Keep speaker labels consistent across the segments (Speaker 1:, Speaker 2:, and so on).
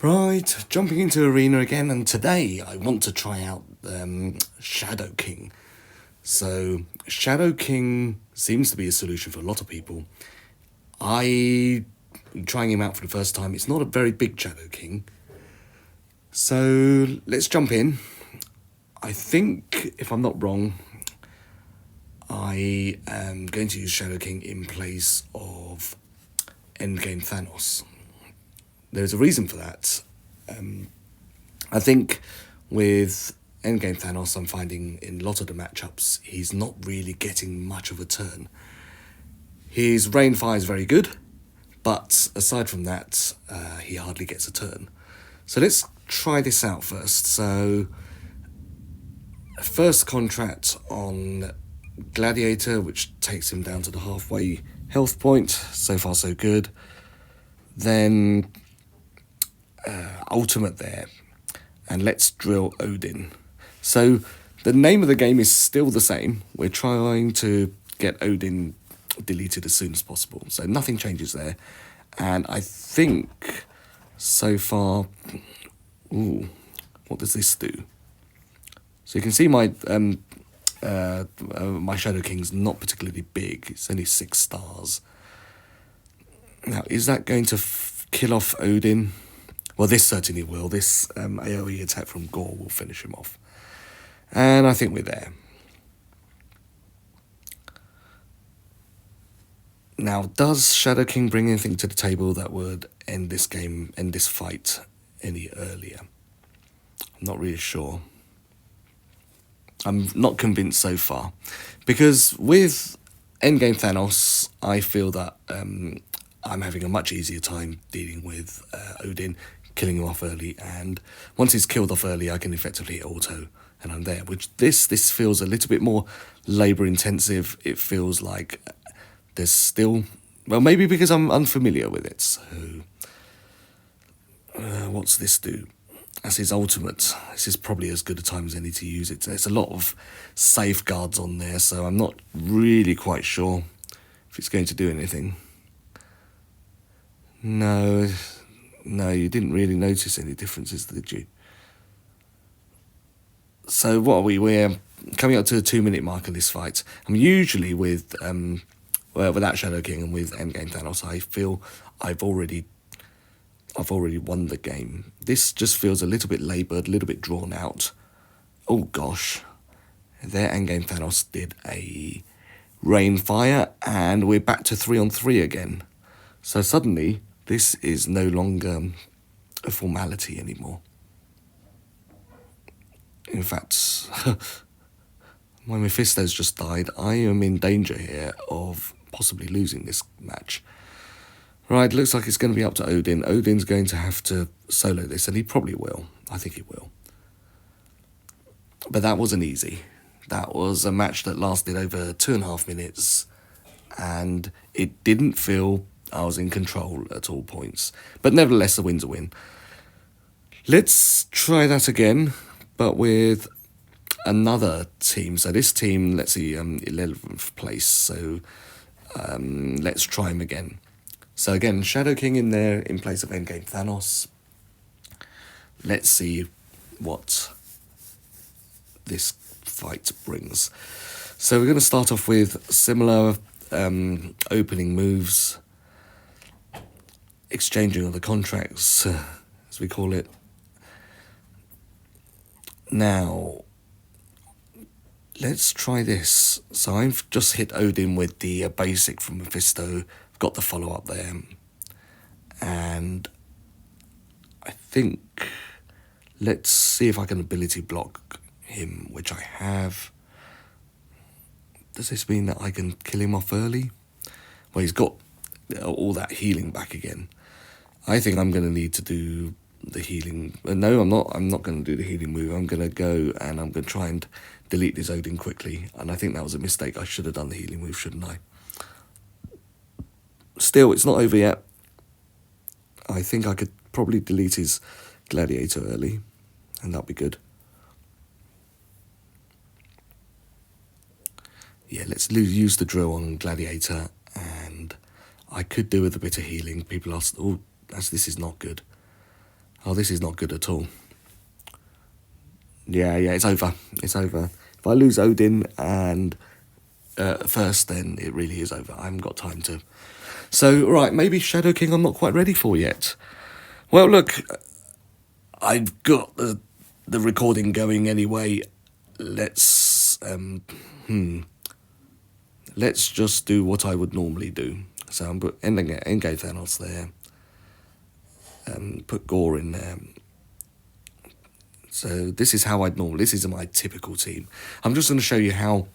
Speaker 1: Right, jumping into Arena again, and today I want to try out Shadow King. So, Shadow King seems to be a solution for a lot of people. I'm trying him out for the first time. It's not a very big Shadow King. So, let's jump in. I think, if I'm not wrong, I am going to use Shadow King in place of Endgame Thanos. There's a reason for that. I think with Endgame Thanos, I'm finding in a lot of the matchups, he's not really getting much of a turn. His rain fire is very good, but aside from that, he hardly gets a turn. So let's try this out first. So, first contract on Gladiator, which takes him down to the halfway health point. So far, so good. Then ultimate there, and let's drill Odin. So the name of the game is still the same. We're trying to get Odin deleted as soon as possible, so nothing changes there. And I think so far, what does this do? So you can see my my Shadow King's not particularly big. It's only 6 stars. Now, is that going to kill off Odin? Well, this certainly will. This AoE attack from Gore will finish him off. And I think we're there. Now, does Shadow King bring anything to the table that would end this game, end this fight any earlier? I'm not really sure. I'm not convinced so far. Because with Endgame Thanos, I feel that I'm having a much easier time dealing with Odin, killing him off early, and once he's killed off early, I can effectively hit auto, and I'm there. Which this feels a little bit more labour intensive. It feels like there's still, well, maybe because I'm unfamiliar with it. So, what's this do? That's his ultimate. This is probably as good a time as any to use it. There's a lot of safeguards on there, so I'm not really quite sure if it's going to do anything. No, you didn't really notice any differences, did you? So what are we? We're coming up to the 2-minute mark of this fight. I'm usually with without Shadow King and with Endgame Thanos, I feel I've already won the game. This just feels a little bit laboured, a little bit drawn out. Oh gosh, there Endgame Thanos did a rain fire, and we're back to 3-on-3 again. So suddenly, this is no longer a formality anymore. In fact, my Mephisto's just died. I am in danger here of possibly losing this match. Right, looks like it's going to be up to Odin. Odin's going to have to solo this, and he probably will. I think he will. But that wasn't easy. That was a match that lasted over 2.5 minutes, and it didn't feel I was in control at all points. But nevertheless, a win's a win. Let's try that again, but with another team. So this team, let's see, 11th place. So let's try him again. So again, Shadow King in there in place of Endgame Thanos. Let's see what this fight brings. So we're going to start off with similar opening moves. Exchanging of the contracts, as we call it. Now, let's try this. So I've just hit Odin with the basic from Mephisto. I've got the follow-up there. And I think, let's see if I can ability block him, which I have. Does this mean that I can kill him off early? Well, he's got all that healing back again. I think I'm going to need to do the healing. No, I'm not. I'm not going to do the healing move. I'm going to go and I'm going to try and delete this Odin quickly. And I think that was a mistake. I should have done the healing move, shouldn't I? Still, it's not over yet. I think I could probably delete his Gladiator early, and that'd be good. Yeah, let's use the drill on Gladiator, and I could do with a bit of healing. People ask, oh, this is not good. Oh, this is not good at all. Yeah, it's over. It's over. If I lose Odin and first, then it really is over. I haven't got time to. So, right, maybe Shadow King I'm not quite ready for yet. Well, look, I've got the recording going anyway. Let's just do what I would normally do. So I'm put Engage Thanos there. Put Gore in there. So this is how I'd normally. This is my typical team. I'm just going to show you how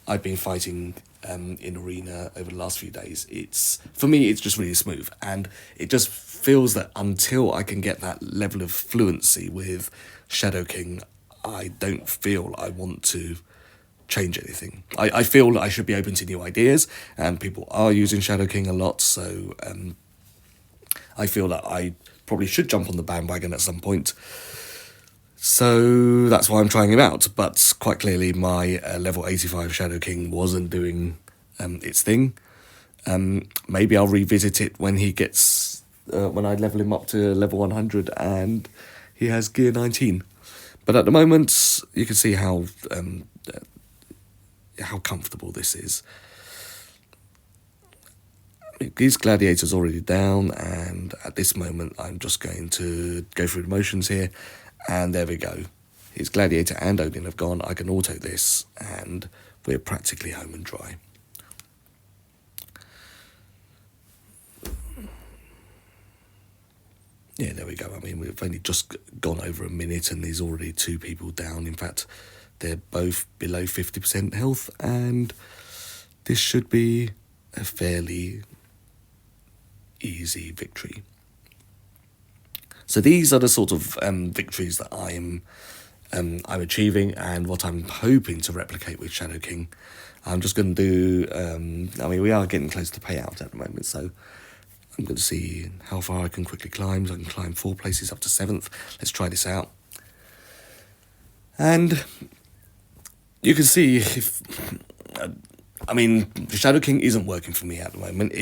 Speaker 1: I've been fighting in Arena over the last few days. For me, it's just really smooth, and it just feels that until I can get that level of fluency with Shadow King, I don't feel I want to change anything. I feel that I should be open to new ideas, and people are using Shadow King a lot, so I feel that I probably should jump on the bandwagon at some point. So that's why I'm trying him out, but quite clearly my level 85 Shadow King wasn't doing its thing. Maybe I'll revisit it when he gets, when I level him up to level 100 and he has gear 19. But at the moment, you can see how comfortable this is. These gladiators already down, and at this moment I'm just going to go through the motions here, and there we go. His gladiator and Odin have gone. I can auto this, and we're practically home and dry. Yeah, there we go. I mean, we've only just gone over a minute, and there's already 2 people down. In fact, they're both below 50% health, and this should be a fairly easy victory. So these are the sort of victories that I'm achieving, and what I'm hoping to replicate with Shadow King. I'm just going to do. I mean, we are getting close to payout at the moment, so I'm going to see how far I can quickly climb. So I can climb 4 places up to 7th. Let's try this out, and you can see if. I mean, the Shadow King isn't working for me at the moment.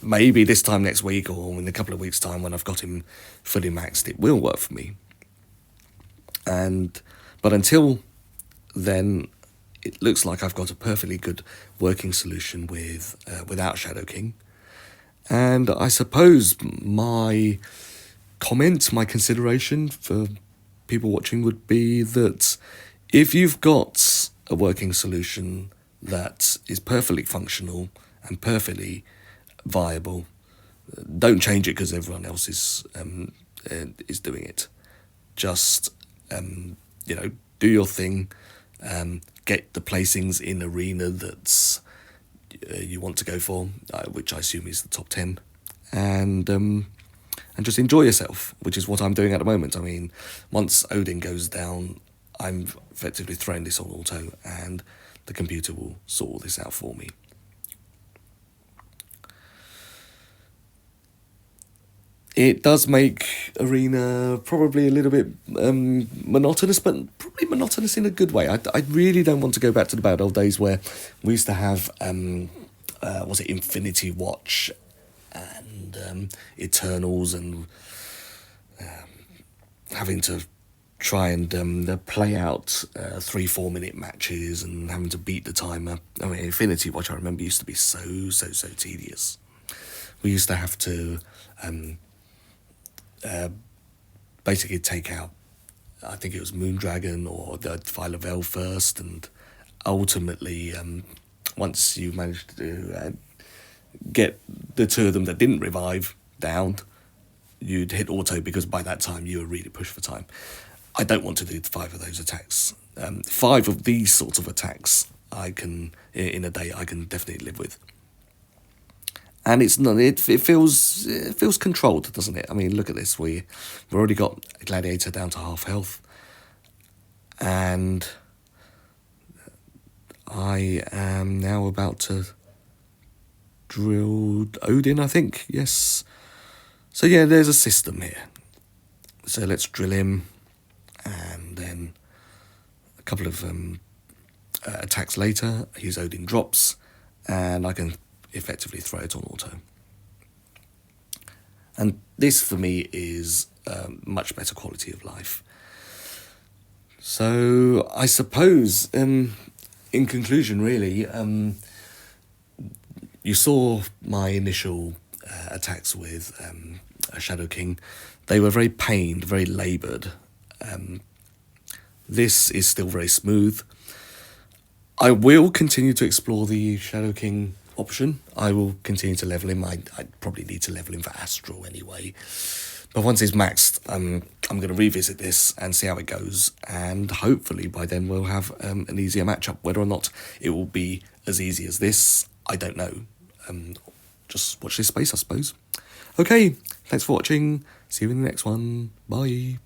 Speaker 1: Maybe this time next week or in a couple of weeks' time when I've got him fully maxed, it will work for me. But until then, it looks like I've got a perfectly good working solution without Shadow King. And I suppose my consideration for people watching would be that if you've got a working solution that is perfectly functional and perfectly viable, don't change it because everyone else is doing it. Just do your thing, get the placings in Arena that you want to go for, which I assume is the top 10, and just enjoy yourself, which is what I'm doing at the moment. I mean, once Odin goes down, I'm effectively throwing this on auto, and the computer will sort all this out for me. It does make Arena probably a little bit monotonous, but probably monotonous in a good way. I really don't want to go back to the bad old days where we used to have, was it Infinity Watch and Eternals, and having to try and play out 3-4 minute matches and having to beat the timer. I mean, Infinity Watch, I remember, used to be so tedious. We used to have to basically take out, I think it was Moondragon or the Phyla-Vell first, and ultimately once you managed to get the 2 of them that didn't revive down, you'd hit auto, because by that time you were really pushed for time. I don't want to do 5 of those attacks. 5 of these sorts of attacks I can, in a day, I can definitely live with. And it's not. It feels controlled, doesn't it? I mean, look at this. We've already got a Gladiator down to half health, and I am now about to drill Odin, I think. Yes. So yeah, there's a system here. So let's drill him, and then a couple of attacks later, his Odin drops, and I can effectively throw it on auto. And this for me is much better quality of life. So I suppose, in conclusion, really, you saw my initial attacks with a Shadow King. They were very pained, very laboured. This is still very smooth. I will continue to explore the Shadow King option. I will continue to level him. I probably need to level him for Astral anyway. But once he's maxed, I'm going to revisit this and see how it goes. And hopefully by then we'll have an easier matchup. Whether or not it will be as easy as this, I don't know. Just watch this space, I suppose. Okay, thanks for watching. See you in the next one. Bye.